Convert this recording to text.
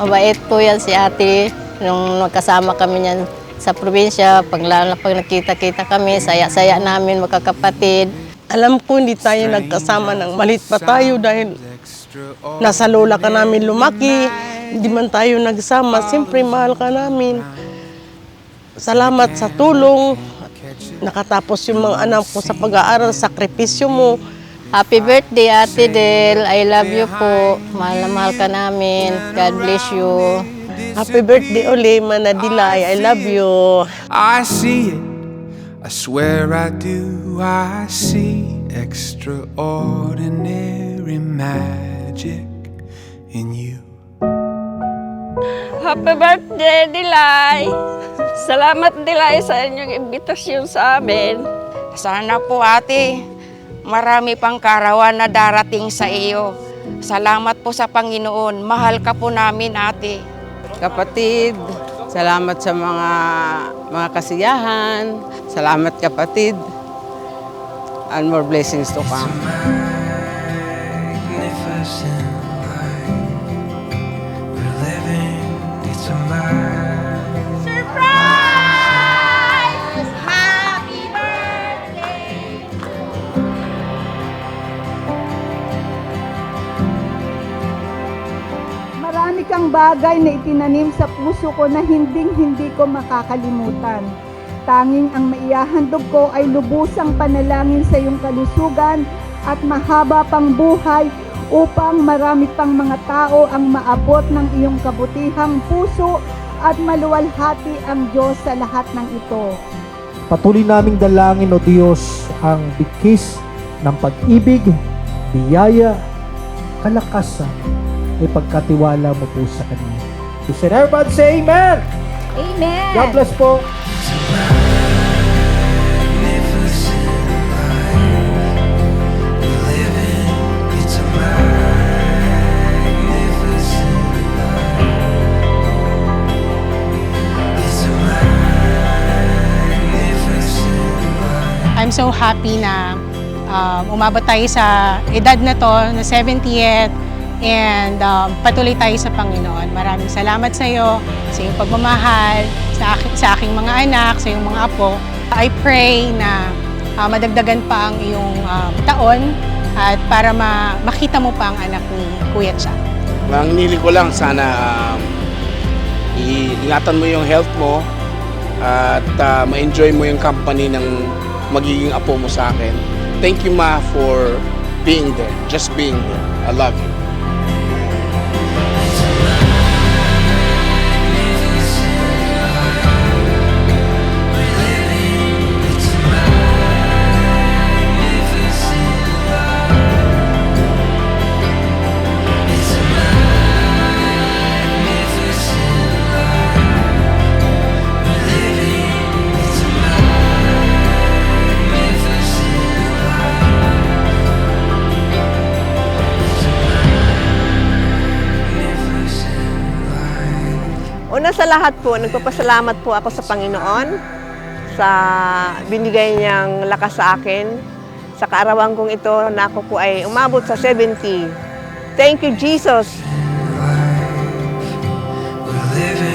Mabait po yan si ate. Nung magkasama kami niyan sa probinsya, lalo na pag nakita-kita kami, saya-saya namin magkakapatid. Alam ko hindi tayo nagkasama ng malit pa tayo dahil nasa lola ka namin lumaki. Hindi man tayo nagsama, siyempre mahal ka namin. Salamat sa tulong. Nakatapos yung mga anak ko sa pag-aaral, sakripisyo mo. Happy birthday, Ate Del. I love you po. Mahal na mahal ka namin. God bless you. Happy birthday uli, Manadilay. I love you. I see it, I swear I do. I see extraordinary magic in you. Happy birthday, Dilay! Salamat, Dilay, sa inyong imbitasyon sa amin. Sana po, ate, marami pang karawan na darating sa iyo. Salamat po sa Panginoon. Mahal ka po namin, ate. Kapatid, salamat sa mga kasiyahan. Salamat, kapatid. And more blessings to come. Magnificent life we're living. It's a Marami kang bagay na itinanim sa puso ko na hindi ko makakalimutan. Tanging ang maihahandog ko ay lubusang panalangin sa iyong kalusugan at mahaba pang buhay upang marami pang mga tao ang maabot ng iyong kabutihang puso at maluwalhati ang Diyos sa lahat ng ito. Patuloy naming dalangin, O Diyos, ang bigkis ng pag-ibig, biyaya, kalakasan, ay pagkatiwala mo po sa Kanya. So, said everybody say Amen! Amen! God bless po! I'm so happy na umabot tayo sa edad na to, na 70th, and patuloy tayo sa Panginoon. Maraming salamat sa iyo, sa iyong pagmamahal, sa aking mga anak, sa iyong mga apo. I pray na madagdagan pa ang iyong taon at para makita mo pa ang anak ni Kuya Cha. Ang nili ko lang, sana iingatan mo yung health mo at ma-enjoy mo yung company ng magiging apo mo sa akin. Thank you, Ma, for being there, just being there. I love you. Una sa lahat po, nagpapasalamat po ako sa Panginoon sa binigay niyang lakas sa akin. Sa kaarawan kong ito na ako po ay umabot sa 70. Thank you, Jesus! We're living